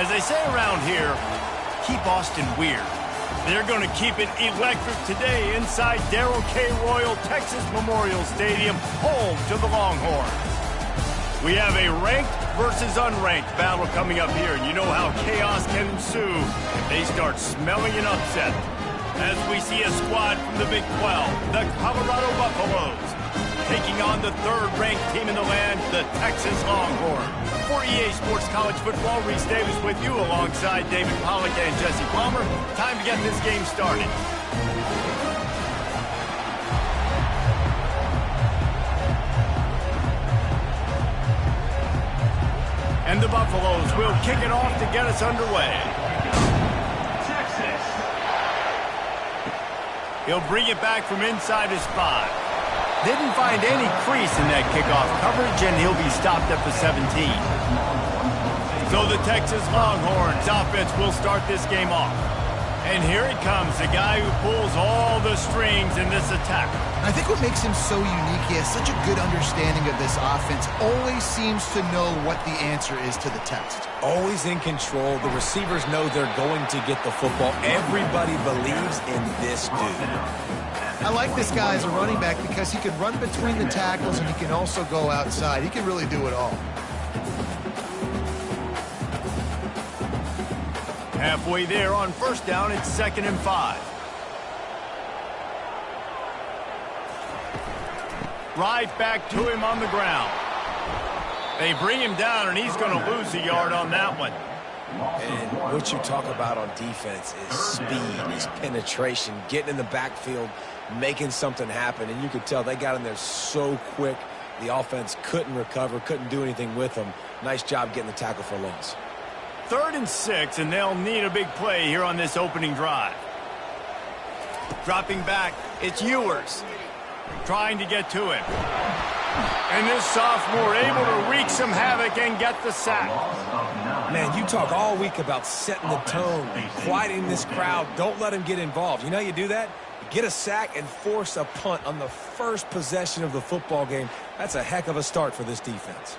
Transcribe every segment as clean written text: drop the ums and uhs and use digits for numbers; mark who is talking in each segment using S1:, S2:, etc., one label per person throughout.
S1: As they say around here, keep Austin weird. They're going to keep it electric today inside Darrell K. Royal Texas Memorial Stadium, home to the Longhorns. We have a ranked versus unranked battle coming up here, and you know how chaos can ensue if they start smelling an upset. As we see a squad from the Big 12, the Colorado Buffaloes, taking on the third-ranked team in the land, the Texas Longhorns. For EA Sports College Football, Reese Davis with you alongside David Pollack and Jesse Palmer. Time to get this game started. And the Buffaloes will kick it off to get us underway. Texas. He'll bring it back from inside his 5. Didn't find any crease in that kickoff coverage, and he'll be stopped at the 17. So the Texas Longhorns offense will start this game off. And here it comes, the guy who pulls all the strings in this attack.
S2: I think what makes him so unique, he has such a good understanding of this offense. Always seems to know what the answer is to the test.
S3: Always in control. The receivers know they're going to get the football. Everybody believes in this dude.
S2: I like this guy as a running back because he can run between the tackles and he can also go outside. He can really do it all.
S1: Halfway there on first down, it's 2nd and 5. Right back to him on the ground. They bring him down, and he's going to lose a yard on that one.
S3: And what you talk about on defense is speed, is penetration, getting in the backfield, making something happen. And you could tell they got in there so quick, the offense couldn't recover, couldn't do anything with them. Nice job getting the tackle for loss.
S1: 3rd and 6, and they'll need a big play here on this opening drive. Dropping back, it's Ewers. Trying to get to him. And this sophomore able to wreak some havoc and get the sack.
S3: Man, you talk all week about setting the tone, quieting this crowd. Don't let him get involved. You know how you do that? Get a sack and force a punt on the first possession of the football game. That's a heck of a start for this defense.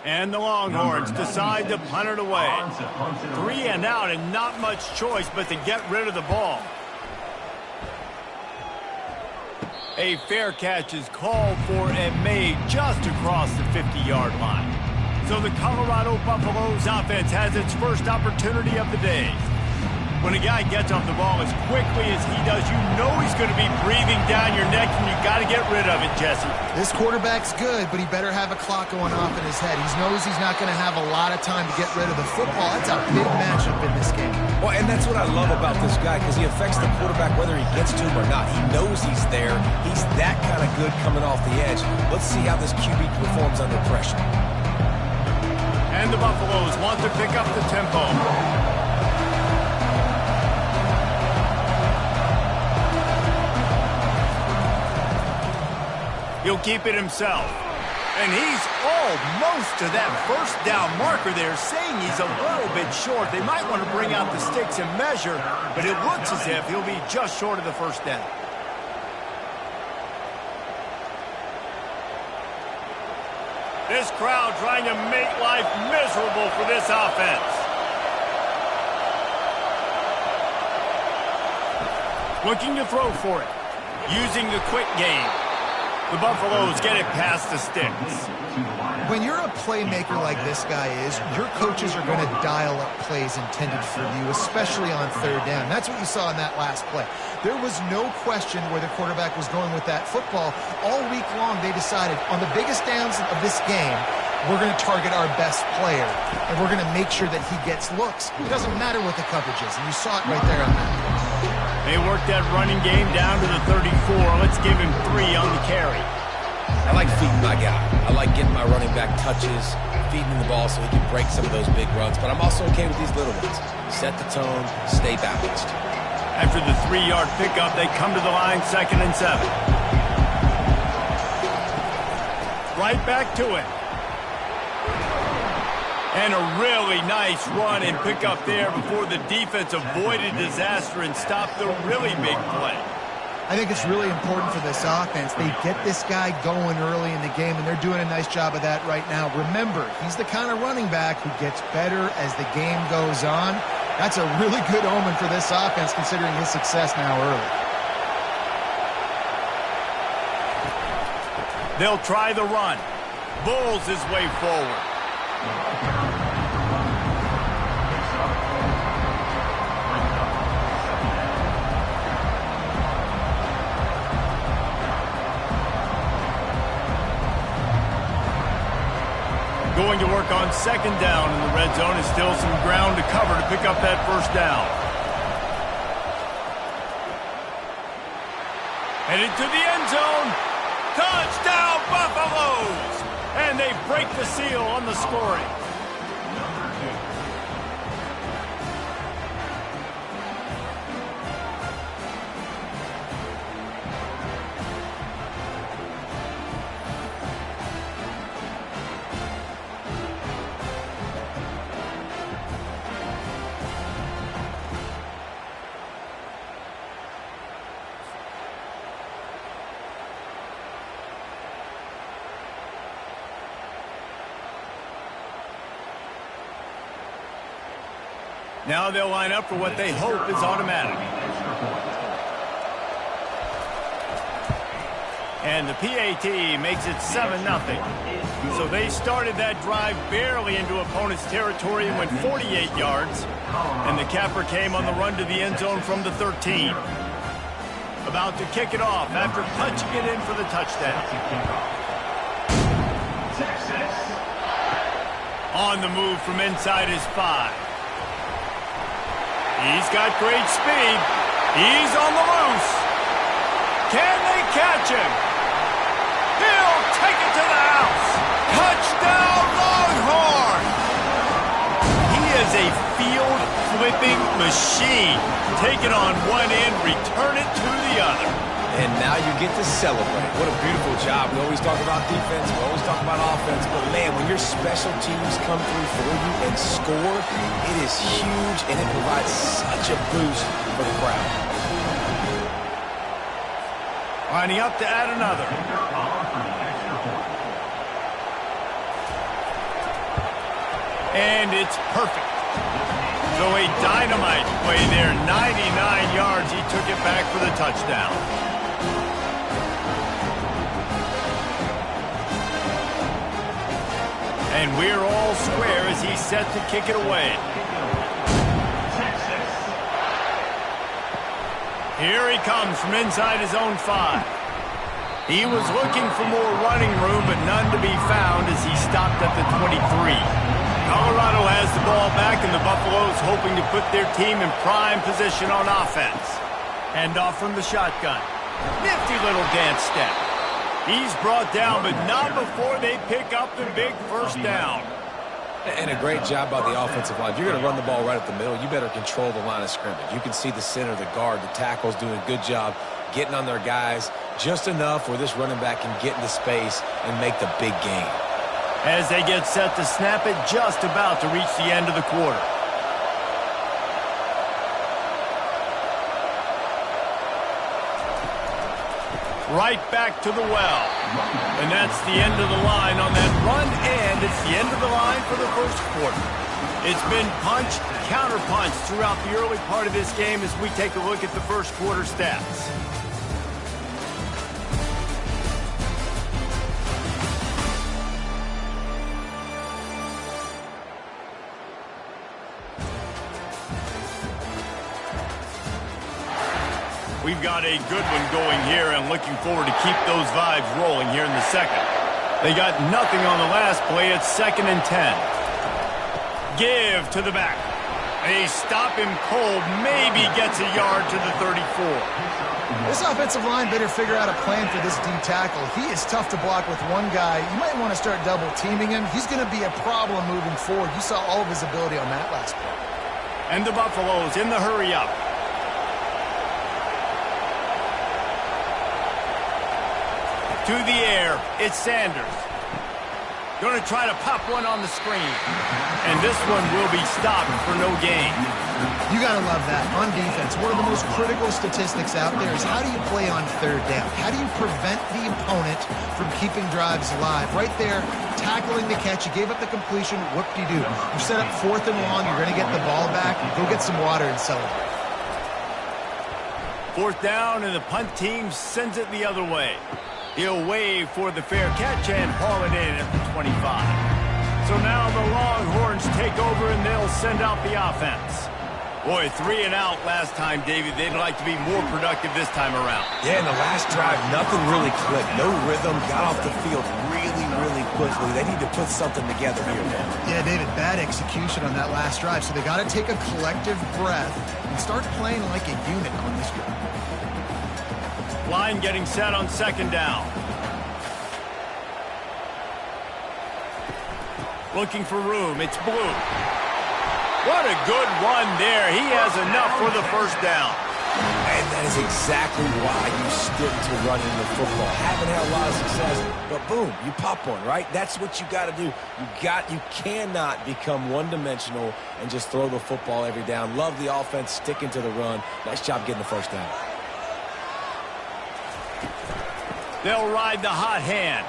S1: And the Longhorns decide to punt it away. 3 and out and not much choice but to get rid of the ball. A fair catch is called for and made just across the 50-yard line. So the Colorado Buffaloes offense has its first opportunity of the day. When a guy gets off the ball as quickly as he does, you know he's going to be breathing down your neck, and you got to get rid of it, Jesse.
S2: This quarterback's good, but he better have a clock going off in his head. He knows he's not going to have a lot of time to get rid of the football. That's a big matchup in this game.
S3: Well, and that's what I love about this guy, because he affects the quarterback whether he gets to him or not. He knows he's there. He's that kind of good coming off the edge. Let's see how this QB performs under pressure.
S1: And the Buffaloes want to pick up the tempo. He'll keep it himself. And he's almost to that first down marker there, saying he's a little bit short. They might want to bring out the sticks and measure, but it looks as if he'll be just short of the first down. This crowd trying to make life miserable for this offense. Looking to throw for it. Using the quick game. The Buffaloes get it past the sticks.
S2: When you're a playmaker like this guy is, your coaches are going to dial up plays intended for you, especially on 3rd down. That's what you saw in that last play. There was no question where the quarterback was going with that football. All week long, they decided on the biggest downs of this game, we're going to target our best player, and we're going to make sure that he gets looks. It doesn't matter what the coverage is, and you saw it right there on that.
S1: They work that running game down to the 34. Let's give him 3 on the carry.
S3: I like feeding my guy. I like getting my running back touches, feeding him the ball so he can break some of those big runs. But I'm also okay with these little ones. Set the tone, stay balanced.
S1: After the 3-yard pickup, they come to the line, 2nd and 7. Right back to it. And a really nice run and pick up there before the defense avoided disaster and stopped the really big play.
S2: I think it's really important for this offense. They get this guy going early in the game, and they're doing a nice job of that right now. Remember, he's the kind of running back who gets better as the game goes on. That's a really good omen for this offense, considering his success now early.
S1: They'll try the run. Bulls his way forward. Going to work on second down in the red zone. Is still some ground to cover to pick up that first down. Headed to the end zone. Touchdown, Buffaloes! And they break the seal on the scoring. Now they'll line up for what they hope is automatic. And the PAT makes it 7-0. So they started that drive barely into opponent's territory and went 48 yards. And the capper came on the run to the end zone from the 13. About to kick it off after punching it in for the touchdown. On the move from inside his 5. He's got great speed. He's on the loose. Can they catch him? He'll take it to the house. Touchdown, Longhorn! He is a field-flipping machine. Take it on one end, return it to the other.
S3: And now you get to celebrate. What a beautiful job. We always talk about defense. We always talk about offense. But, man, when your special teams come through for you and score, it is huge, and it provides such a boost for the crowd.
S1: Lining up to add another. And it's perfect. So a dynamite play there. 99 yards. He took it back for the touchdown. And we're all square as he's set to kick it away. Here he comes from inside his own 5. He was looking for more running room, but none to be found as he stopped at the 23. Colorado has the ball back, and the Buffaloes hoping to put their team in prime position on offense. Hand off from the shotgun. Nifty little dance step. He's brought down, but not before they pick up the big first down.
S3: And a great job by the offensive line. If you're going to run the ball right at the middle, you better control the line of scrimmage. You can see the center, the guard, the tackles doing a good job getting on their guys just enough where this running back can get into space and make the big gain.
S1: As they get set to snap it, just about to reach the end of the quarter. Right back to the well. And that's the end of the line on that run, and it's the end of the line for the first quarter. It's been punch, counter-punch throughout the early part of this game as we take a look at the first quarter stats. We've got a good one going here and looking forward to keep those vibes rolling here in the second. They got nothing on the last play. It's 2nd and 10. Give to the back. They stop him cold. Maybe gets a yard to the 34.
S2: This offensive line better figure out a plan for this D tackle. He is tough to block with one guy. You might want to start double teaming him. He's going to be a problem moving forward. You saw all of his ability on that last play.
S1: And the Buffaloes in the hurry up. To the air, it's Sanders. Going to try to pop one on the screen. And this one will be stopped for no gain.
S2: You got to love that. On defense, one of the most critical statistics out there is how do you play on third down? How do you prevent the opponent from keeping drives alive? Right there, tackling the catch. You gave up the completion. Whoop-de-doo. You set up 4th and long. You're going to get the ball back. Go get some water and celebrate.
S1: 4th down, and the punt team sends it the other way. He'll wave for the fair catch and haul it in at the 25. So now the Longhorns take over, and they'll send out the offense. Boy, 3 and out last time, David. They'd like to be more productive this time around.
S3: Yeah, in the last drive, nothing really clicked. No rhythm, got off the field really quickly. They need to put something together here, man.
S2: Yeah, David, bad execution on that last drive. So they got to take a collective breath and start playing like a unit on this drive.
S1: Line getting set on 2nd down. Looking for room. It's Blue. What a good run there. He has enough for the 1st down.
S3: And that is exactly why you stick to running the football. Haven't had a lot of success, but boom, you pop one, right? That's what you got to do. You cannot become one-dimensional and just throw the football every down. Love the offense sticking to the run. Nice job getting the 1st down.
S1: They'll ride the hot hand.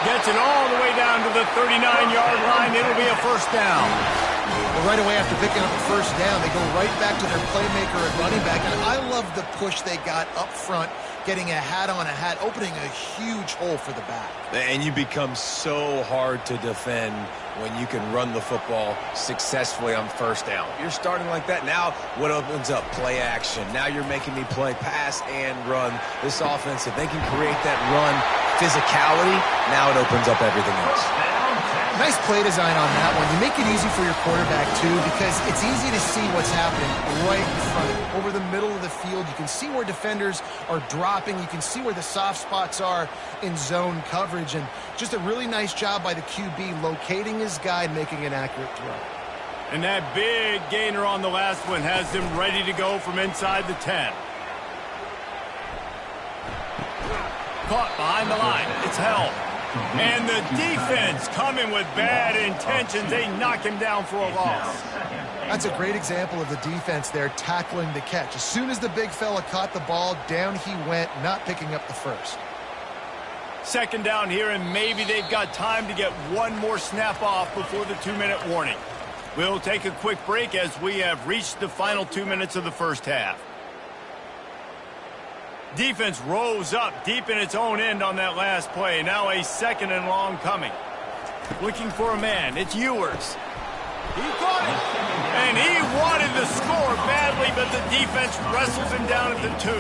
S1: Gets it all the way down to the 39-yard line. It'll be a 1st down.
S2: Well, right away after picking up the 1st down, they go right back to their playmaker at running back. And I love the push they got up front, getting a hat on a hat, opening a huge hole for the back.
S3: And you become so hard to defend when you can run the football successfully on 1st down. You're starting like that. Now what opens up? Play action. Now you're making me play pass and run. This offense, if they can create that run physicality, now it opens up everything else.
S2: Nice play design on that one. You make it easy for your quarterback, too, because it's easy to see what's happening right in front of you. Over the middle of the field, you can see where defenders are dropping. You can see where the soft spots are in zone coverage. And just a really nice job by the QB locating his guy and making an accurate throw.
S1: And that big gainer on the last one has them ready to go from inside the 10. Caught behind the line. It's held. And the defense coming with bad intentions. They knock him down for a loss.
S2: That's a great example of the defense there tackling the catch. As soon as the big fella caught the ball, down he went, not picking up the 1st.
S1: 2nd down here, and maybe they've got time to get one more snap off before the 2-minute warning. We'll take a quick break as we have reached the final 2 minutes of the 1st half. Defense rose up deep in its own end on that last play. Now a 2nd and long coming. Looking for a man. It's Ewers. He caught it. And he wanted the score badly, but the defense wrestles him down at the 2.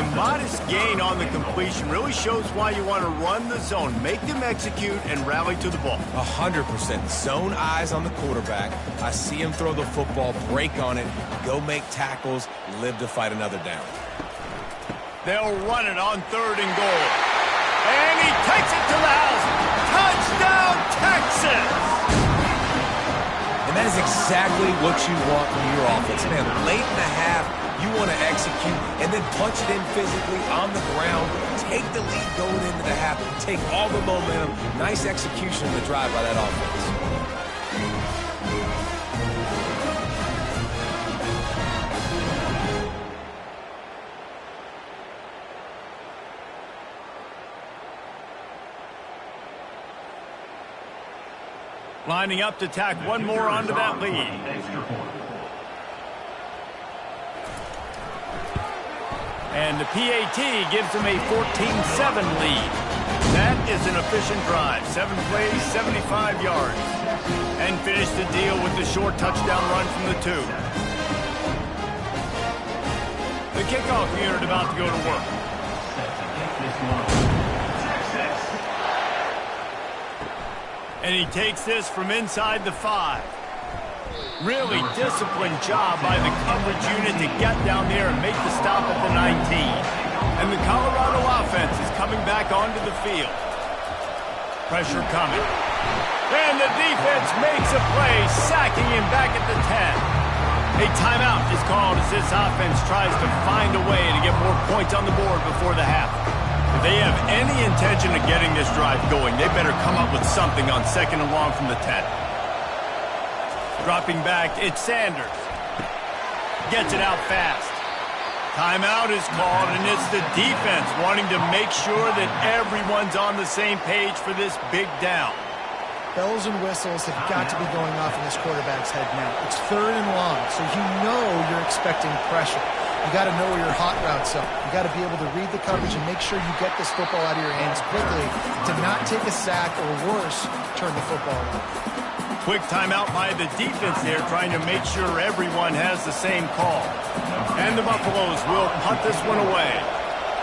S1: The modest gain on the completion really shows why you want to run the zone. Make them execute and rally to the ball.
S3: 100%. Zone eyes on the quarterback. I see him throw the football, break on it, go make tackles, live to fight another down.
S1: They'll run it on 3rd and goal. And he takes it to the house. Touchdown, Texas!
S3: And that is exactly what you want from your offense. Man, late in the half, you want to execute and then punch it in physically on the ground. Take the lead going into the half. Take all the momentum. Nice execution of the drive by that offense.
S1: Lining up to tack one more onto that lead. And the PAT gives them a 14-7 lead. That is an efficient drive. 7 plays, 75 yards. And finish the deal with the short touchdown run from the 2. The kickoff unit about to go to work. And he takes this from inside the 5. Really disciplined job by the coverage unit to get down there and make the stop at the 19. And the Colorado offense is coming back onto the field. Pressure coming. And the defense makes a play, sacking him back at the 10. A timeout is called as this offense tries to find a way to get more points on the board before the half. If they have any intention of getting this drive going, they better come up with something on 2nd and long from the 10. Dropping back, it's Sanders. Gets it out fast. Timeout is called, and it's the defense wanting to make sure that everyone's on the same page for this big down.
S2: Bells and whistles have got to be going off in this quarterback's head now. It's 3rd and long, so you know you're expecting pressure. You got to know where your hot routes are. You got to be able to read the coverage and make sure you get this football out of your hands quickly to not take a sack or worse, turn the football over.
S1: Quick timeout by the defense there, trying to make sure everyone has the same call. And the Buffaloes will punt this one away.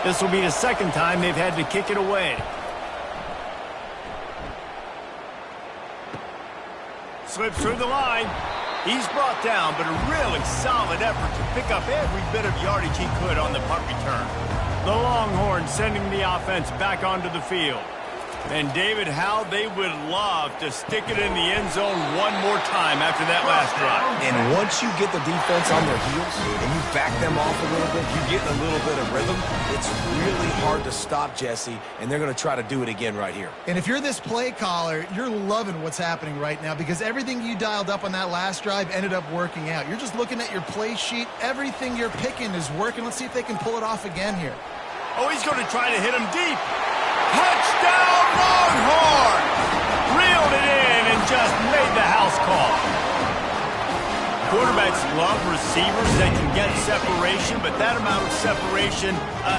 S1: This will be the 2nd time they've had to kick it away. Slips through the line. He's brought down, but a really solid effort to pick up every bit of yardage he could on the punt return. The Longhorns sending the offense back onto the field. And David, how they would love to stick it in the end zone one more time after that last drive.
S3: And once you get the defense on their heels and you back them off a little bit, you get a little bit of rhythm, it's really hard to stop, Jesse, and they're going to try to do it again right here.
S2: And if you're this play caller, you're loving what's happening right now because everything you dialed up on that last drive ended up working out. You're just looking at your play sheet. Everything you're picking is working. Let's see if they can pull it off again here.
S1: Oh, he's going to try to hit him deep. Touchdown, Longhorns! Reeled it in and just made the house call. Quarterbacks love receivers that can get separation, but that amount of separation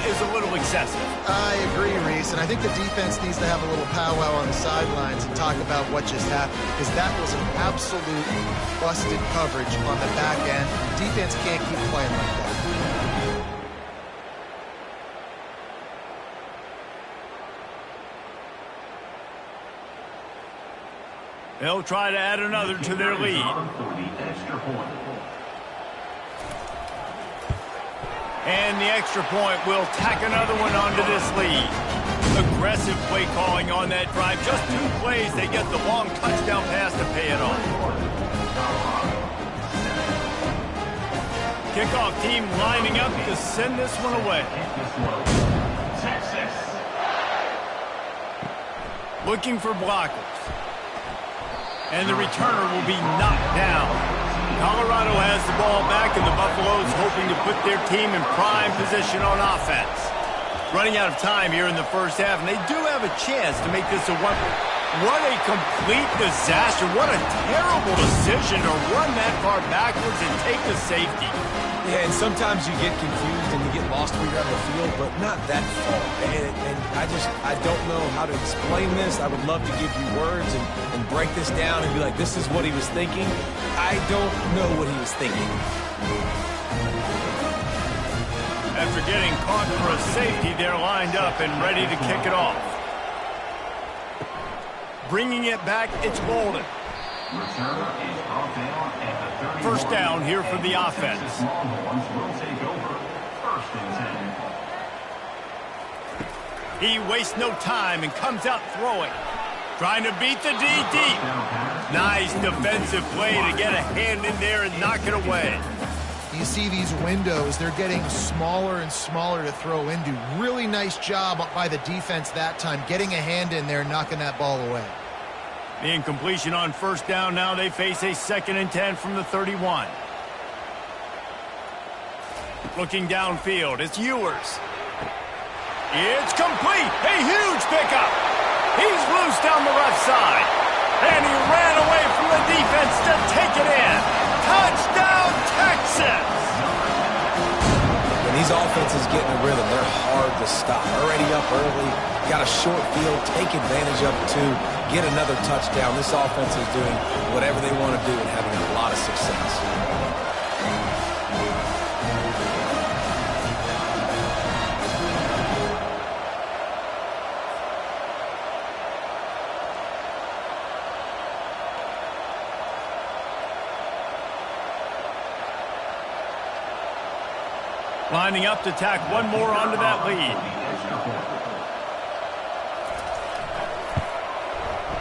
S1: is a little excessive.
S2: I agree, Reese, and I think the defense needs to have a little powwow on the sidelines and talk about what just happened, because that was an absolute busted coverage on the back end. Defense can't keep playing like that.
S1: They'll try to add another to their lead. And the extra point will tack another one onto this lead. Aggressive play calling on that drive. Just 2 plays, they get the long touchdown pass to pay it off. Kickoff team lining up to send this one away. Looking for blockers. And the returner will be knocked down. Colorado has the ball back, and the Buffaloes hoping to put their team in prime position on offense. Running out of time here in the first half, and they do have a chance to make this a one. What a complete disaster. What a terrible decision to run that far backwards and take the safety.
S3: Yeah, and sometimes you get confused and you get lost when you're on the field, but not that far. And I don't know how to explain this. I would love to give you words and break this down and be like, this is what he was thinking. I don't know what he was thinking.
S1: After getting caught for a safety, they're lined up and ready to kick it off. Bringing it back, it's Bolden. First down here for the offense. He wastes no time and comes out throwing. Trying to beat the D deep. Nice defensive play to get a hand in there and knock it away.
S2: You see these windows, they're getting smaller and smaller to throw into. Really nice job by the defense that time, getting a hand in there and knocking that ball away.
S1: The incompletion on first down. Now they face a 2nd and 10 from the 31. Looking downfield, it's Ewers. It's complete. A huge pickup. He's loose down the left side. And he ran away from the defense to take it in. Touchdown, Texas!
S3: When these offenses get in a rhythm, they're hard to stop. Already up early, got a short field, take advantage of it too, get another touchdown. This offense is doing whatever they want to do and having a lot of success.
S1: Lining up to tack one more onto that lead.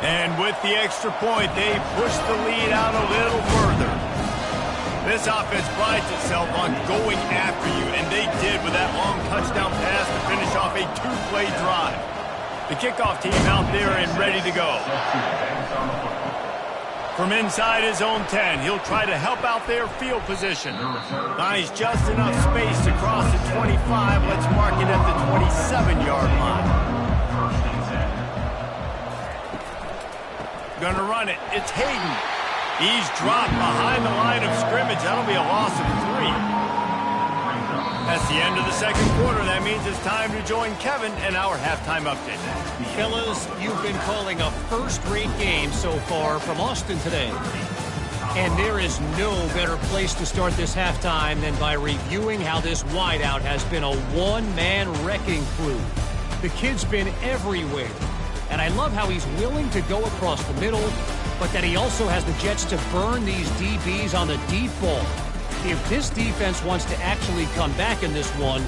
S1: And with the extra point, they push the lead out a little further. This offense prides itself on going after you, and they did with that long touchdown pass to finish off a two-play drive. The kickoff team out there and ready to go. From inside his own 10, he'll try to help out their field position. Finds just enough space to cross the 25. Let's mark it at the 27-yard line. Gonna run it. It's Hayden. He's dropped behind the line of scrimmage. That'll be a loss of 3. That's the end of the second quarter. That means it's time to join Kevin and our halftime update.
S4: Fellas, you've been calling a first-rate game so far from Austin today. And there is no better place to start this halftime than by reviewing how this wideout has been a one-man wrecking crew. The kid's been everywhere. And I love how he's willing to go across the middle, but that he also has the jets to burn these DBs on the deep ball. If this defense wants to actually come back in this one,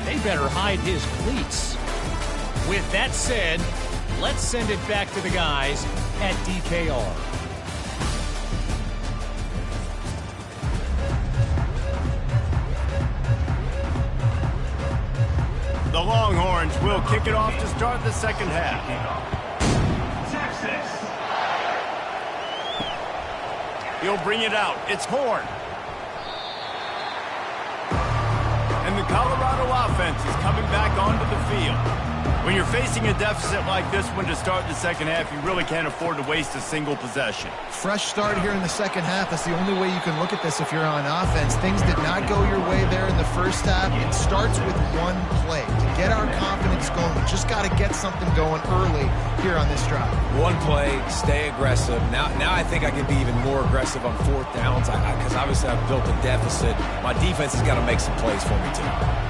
S4: they better hide his cleats. With that said, let's send it back to the guys at DKR.
S1: The Longhorns will kick it off to start the second half. He'll bring it out. It's Horn. And the Colorado offense is coming back onto the field. When you're facing a deficit like this one to start the second half, you really can't afford to waste a single possession.
S2: Fresh start here in the second half. That's the only way you can look at this if you're on offense. Things did not go your way there in the first half. It starts with one play. To get our confidence going, we just got to get something going early here on this drive. One play, stay aggressive. Now I think I can be even more aggressive on fourth downs because obviously I've built a deficit. My defense has got to make some plays for me too.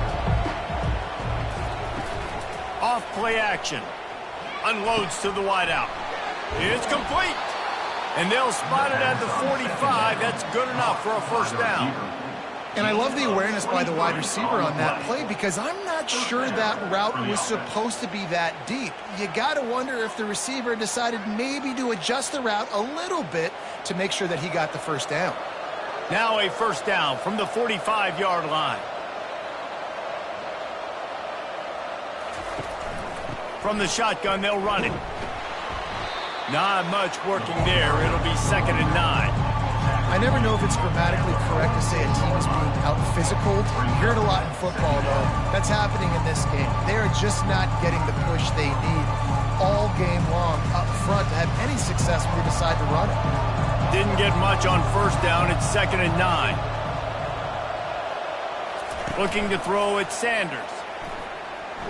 S1: Off play action. Unloads to the wideout. It's complete. And they'll spot it at the 45. That's good enough for a first down.
S2: And I love the awareness by the wide receiver on that play because I'm not sure that route was supposed to be that deep. You got to wonder if the receiver decided maybe to adjust the route a little bit to make sure that he got the first down.
S1: Now a first down from the 45-yard line. From the shotgun, they'll run it. Not much working there. It'll be 2nd and 9.
S2: I never know if it's grammatically correct to say a team is being out-physical. You hear it a lot in football, though. That's happening in this game. They're just not getting the push they need all game long up front to have any success when they decide to run it.
S1: Didn't get much on first down. It's 2nd and 9. Looking to throw at Sanders.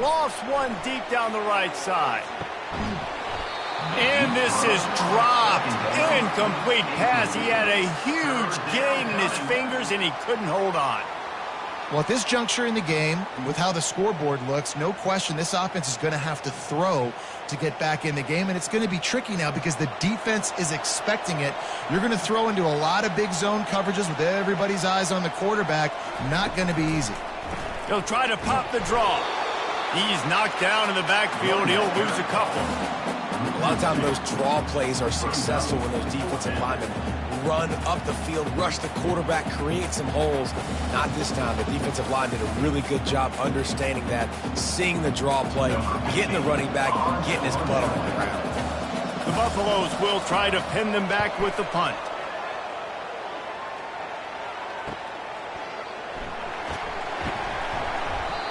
S1: Lost one deep down the right side. And this is dropped. Incomplete pass. He had a huge gain in his fingers, and he couldn't hold on.
S2: Well, at this juncture in the game, with how the scoreboard looks, no question this offense is going to have to throw to get back in the game, and it's going to be tricky now because the defense is expecting it. You're going to throw into a lot of big zone coverages with everybody's eyes on the quarterback. Not going to be easy.
S1: He'll try to pop the draw. He's knocked down in the backfield. He'll lose a couple.
S3: A lot of times those draw plays are successful when those defensive linemen run up the field, rush the quarterback, create some holes. Not this time. The defensive line did a really good job understanding that, seeing the draw play, getting the running back, getting his butt on the ground.
S1: The Buffaloes will try to pin them back with the punt.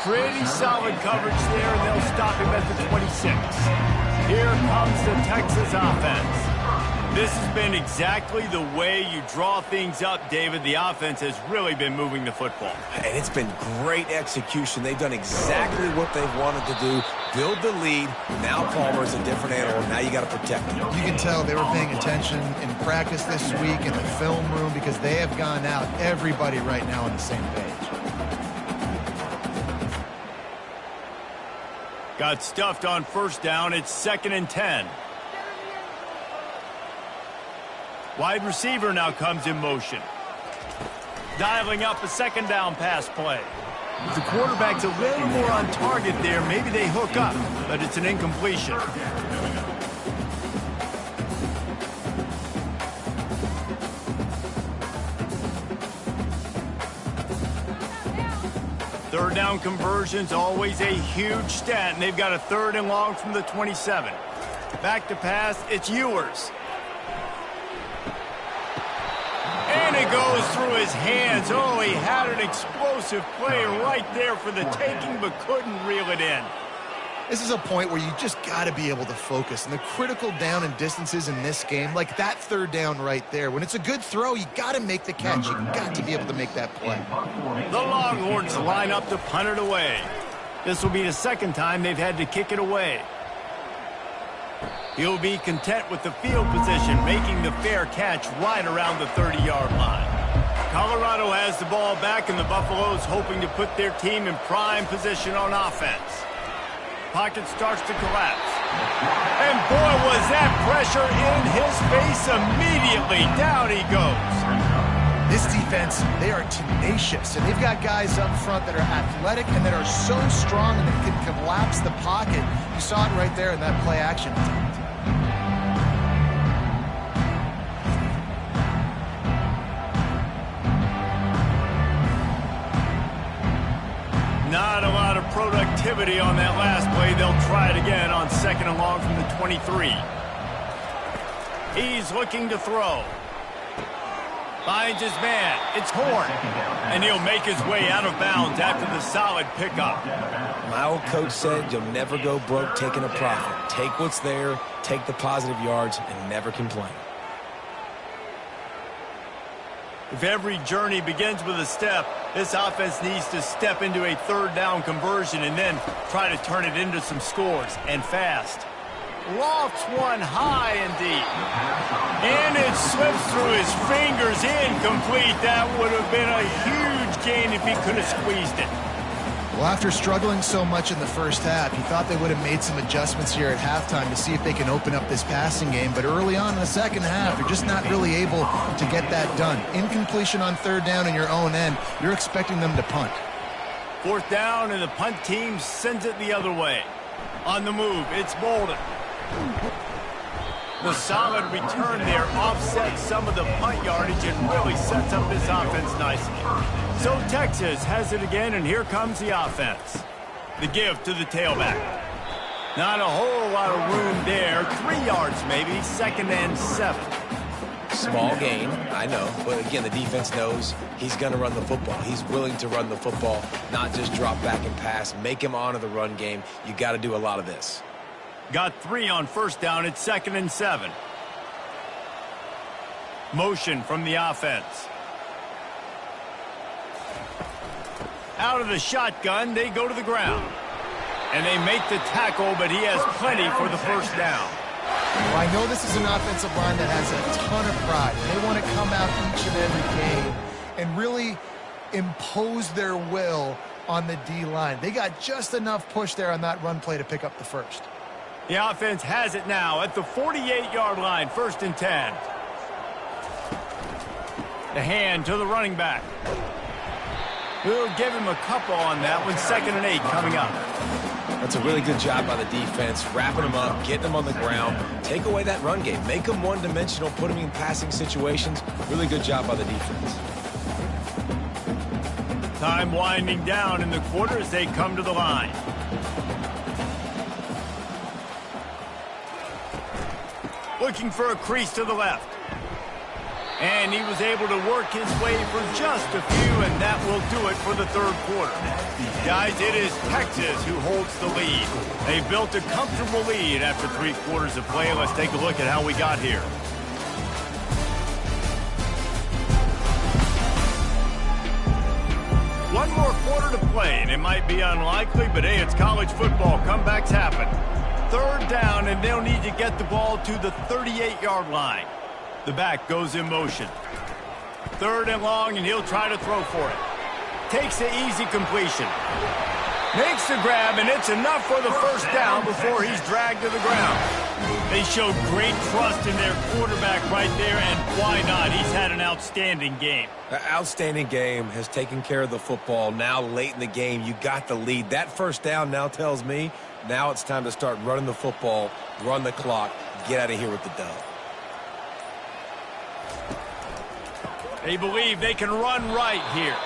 S1: Pretty solid coverage there, and they'll stop him at the 26. Here comes the Texas offense. This has been exactly the way you draw things up, David. The offense has really been moving the football.
S3: And it's been great execution. They've done exactly what they've wanted to do. Build the lead. Now Palmer's a different animal. Now you got to protect him.
S2: You can tell they were paying attention in practice this week in the film room because they have gone out, everybody right now on the same page.
S1: Got stuffed on first down. It's 2nd and 10. Wide receiver now comes in motion. Dialing up a 2nd down pass play. The quarterback's a little more on target there. Maybe they hook up, but it's an incompletion. Third down conversion's always a huge stat, and they've got a 3rd and long from the 27. Back to pass, it's Ewers. And it goes through his hands. Oh, he had an explosive play right there for the taking, but couldn't reel it in.
S2: This is a point where you just got to be able to focus. And the critical down and distances in this game, like that 3rd down right there, when it's a good throw, you got to make the catch. You got to be able to make that play.
S1: The Longhorns line up to punt it away. This will be the 2nd time they've had to kick it away. He'll be content with the field position, making the fair catch right around the 30-yard line. Colorado has the ball back, and the Buffaloes hoping to put their team in prime position on offense. Pocket starts to collapse. And boy, was that pressure in his face immediately. Down he goes.
S2: This defense, they are tenacious, and they've got guys up front that are athletic and that are so strong that can collapse the pocket. You saw it right there in that play action attempt.
S1: Not a lot of productivity on that last play. They'll try it again on 2nd and long from the 23. He's looking to throw. Finds his man. It's Horn. And he'll make his way out of bounds after the solid pickup.
S3: My old coach said you'll never go broke taking a profit. Take what's there, take the positive yards, and never complain.
S1: If every journey begins with a step, this offense needs to step into a 3rd down conversion and then try to turn it into some scores, and fast. Lofts one high and deep. And it slips through his fingers, incomplete. That would have been a huge gain if he could have squeezed it.
S2: Well, after struggling so much in the first half, you thought they would have made some adjustments here at halftime to see if they can open up this passing game. But early on in the second half, they're just not really able to get that done. Incompletion on 3rd down in your own end, you're expecting them to punt.
S1: 4th down, and the punt team sends it the other way. On the move, it's Bolden. The solid return there offsets some of the punt yardage and really sets up this offense nicely. So Texas has it again, and here comes the offense. The give to the tailback. Not a whole lot of room there. 3 yards maybe, 2nd and 7.
S3: Small gain, I know. But again, the defense knows he's going to run the football. He's willing to run the football, not just drop back and pass. Make him honor the run game. You got to do a lot of this.
S1: Got 3 on 1st down. It's 2nd and 7. Motion from the offense. Out of the shotgun, they go to the ground. And they make the tackle, but he has plenty for the 1st down.
S2: Well, I know this is an offensive line that has a ton of pride. They want to come out each and every game and really impose their will on the D-line. They got just enough push there on that run play to pick up the 1st.
S1: The offense has it now at the 48-yard line, 1st and 10. The hand to the running back. We'll give him a couple on that one. 2nd and 8 coming up.
S3: That's a really good job by the defense, wrapping them up, getting them on the ground. Take away that run game. Make them one-dimensional, put them in passing situations. Really good job by the defense.
S1: Time winding down in the quarter as they come to the line. Looking for a crease to the left. And he was able to work his way for just a few, and that will do it for the 3rd quarter. Guys, it is Texas who holds the lead. They built a comfortable lead after 3 quarters of play. Let's take a look at how we got here. One more quarter to play, and it might be unlikely, but hey, it's college football. Comebacks happen. 3rd down, and they'll need to get the ball to the 38-yard line. The back goes in motion. 3rd and long, and he'll try to throw for it. Takes the easy completion. Makes the grab, and it's enough for the 1st down before he's dragged to the ground. They showed great trust in their quarterback right there, and why not? He's had an outstanding game.
S3: An outstanding game, has taken care of the football. Now late in the game, you got the lead. That 1st down now tells me now it's time to start running the football, run the clock, get out of here with the dub.
S1: They believe they can run right here.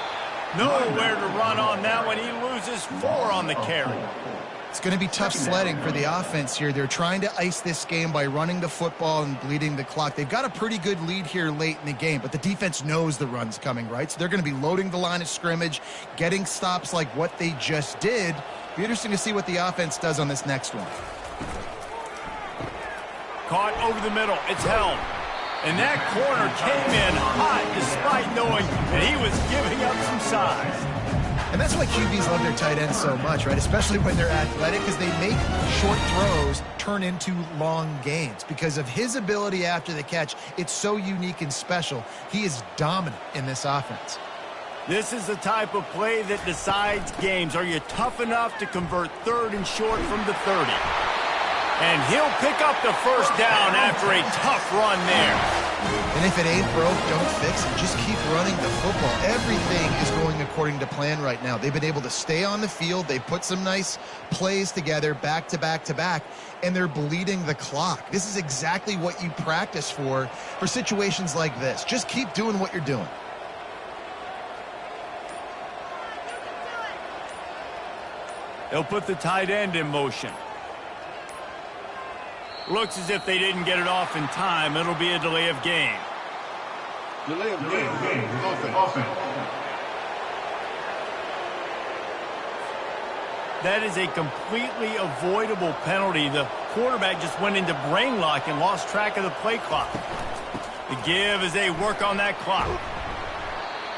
S1: Nowhere to run on that one. He loses 4 on the carry.
S2: It's going to be tough sledding for the offense here. They're trying to ice this game by running the football and bleeding the clock. They've got a pretty good lead here late in the game, but the defense knows the run's coming, right? So they're going to be loading the line of scrimmage, getting stops like what they just did. Be interesting to see what the offense does on this next one.
S1: Caught over the middle. It's held. And that corner came in hot despite knowing that he was giving up some size.
S2: And that's why QBs love their tight ends so much, right? Especially when they're athletic, because they make short throws turn into long gains. Because of his ability after the catch, it's so unique and special. He is dominant in this offense.
S1: This is the type of play that decides games. Are you tough enough to convert 3rd and short from the 30? And he'll pick up the first down after a tough run there.
S2: And if it ain't broke, don't fix it. Just keep running the football. Everything is going according to plan right now. They've been able to stay on the field. They've put some nice plays together back to back to back, and they're bleeding the clock. This is exactly what you practice for situations like this. Just keep doing what you're doing.
S1: They'll put the tight end in motion. Looks as if they didn't get it off in time. It'll be a delay of game.
S5: Delay of game. Offense.
S1: That is a completely avoidable penalty. The quarterback just went into brain lock and lost track of the play clock. The give as they work on that clock.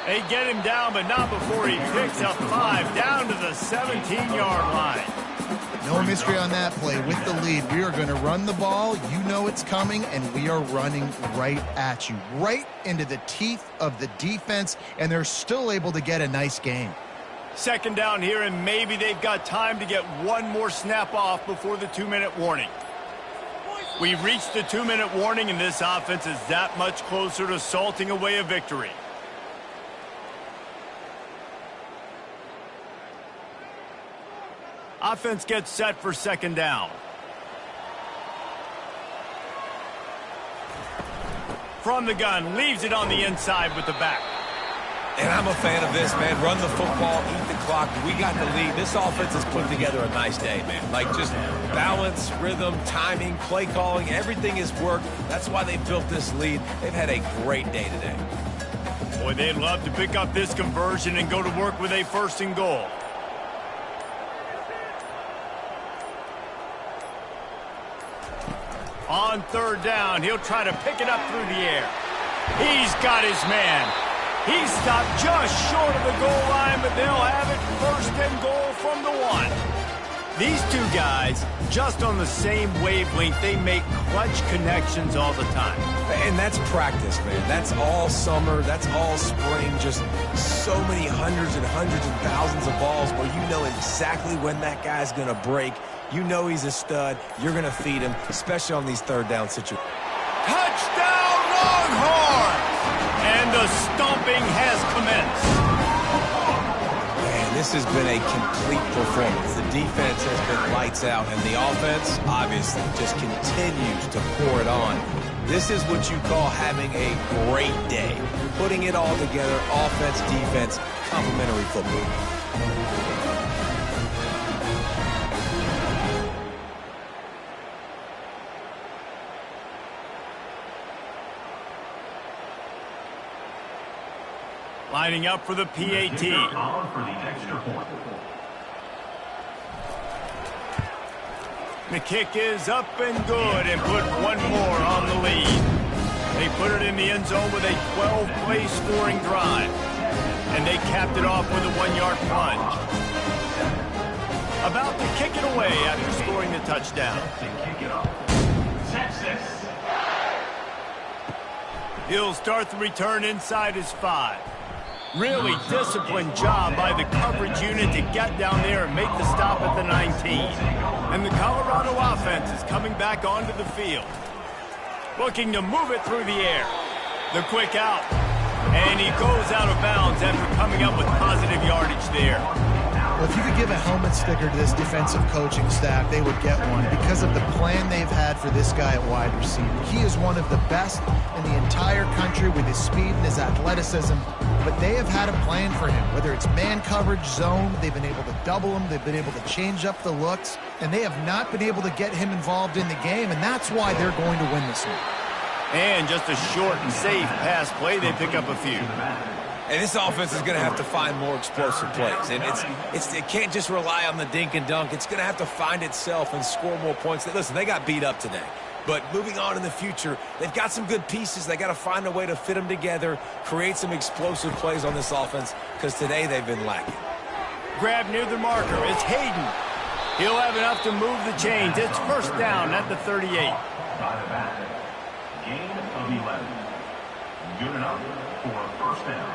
S1: They get him down, but not before he picks up 5 down to the 17-yard line.
S2: No mystery on that play. With the lead, we are going to run the ball. You know it's coming, and we are running right at you, right into the teeth of the defense, and they're still able to get a nice gain.
S1: 2nd down here, and maybe they've got time to get one more snap off before the 2-minute warning. We've reached the 2-minute warning, and this offense is that much closer to salting away a victory. Offense gets set for 2nd down. From the gun, leaves it on the inside with the back.
S3: And I'm a fan of this, man. Run the football, eat the clock. We got the lead. This offense has put together a nice day, man. Like just balance, rhythm, timing, play calling, everything has worked. That's why they built this lead. They've had a great day today.
S1: Boy, they'd love to pick up this conversion and go to work with a 1st and goal. On 3rd down, he'll try to pick it up through the air. He's got his man. He stopped just short of the goal line, but they'll have it 1st and goal from the 1. These two guys, just on the same wavelength, they make clutch connections all the time.
S3: And that's practice, man. That's all summer. That's all spring. Just so many hundreds and thousands of balls where you know exactly when that guy's going to break. You know he's a stud. You're going to feed him, especially on these 3rd down situations.
S1: Touchdown, Longhorns! And the stomping has commenced.
S3: Man, this has been a complete performance. The defense has been lights out, and the offense, obviously, just continues to pour it on. This is what you call having a great day. Putting it all together, offense, defense, complementary football.
S1: Lining up for the PAT. The kick is up and good and put one more on the lead. They put it in the end zone with a 12-play scoring drive. And they capped it off with a 1-yard plunge. About to kick it away after scoring the touchdown. He'll start the return inside his 5. Really disciplined job by the coverage unit to get down there and make the stop at the 19. And the Colorado offense is coming back onto the field. Looking to move it through the air. The quick out. And he goes out of bounds after coming up with positive yardage there.
S2: Well, if you could give a helmet sticker to this defensive coaching staff, they would get one because of the plan they've had for this guy at wide receiver. He is one of the best in the entire country with his speed and his athleticism. but they have had a plan for him. Whether it's man coverage, zone, they've been able to double him, they've been able to change up the looks, and they have not been able to get him involved in the game, and that's why they're going to win this one.
S1: And just a short and safe pass play, they pick up a few.
S3: And this offense is going to have to find more explosive plays. And it can't just rely on the dink and dunk. It's going to have to find itself and score more points. Listen, they got beat up today. But moving on in the future, they've got some good pieces. They got to find a way to fit them together, create some explosive plays on this offense, because today they've been lacking.
S1: Grab near the marker. It's Hayden. He'll have enough to move the chains. It's first down at the 38.
S6: Gain of 11. Good enough for a first down.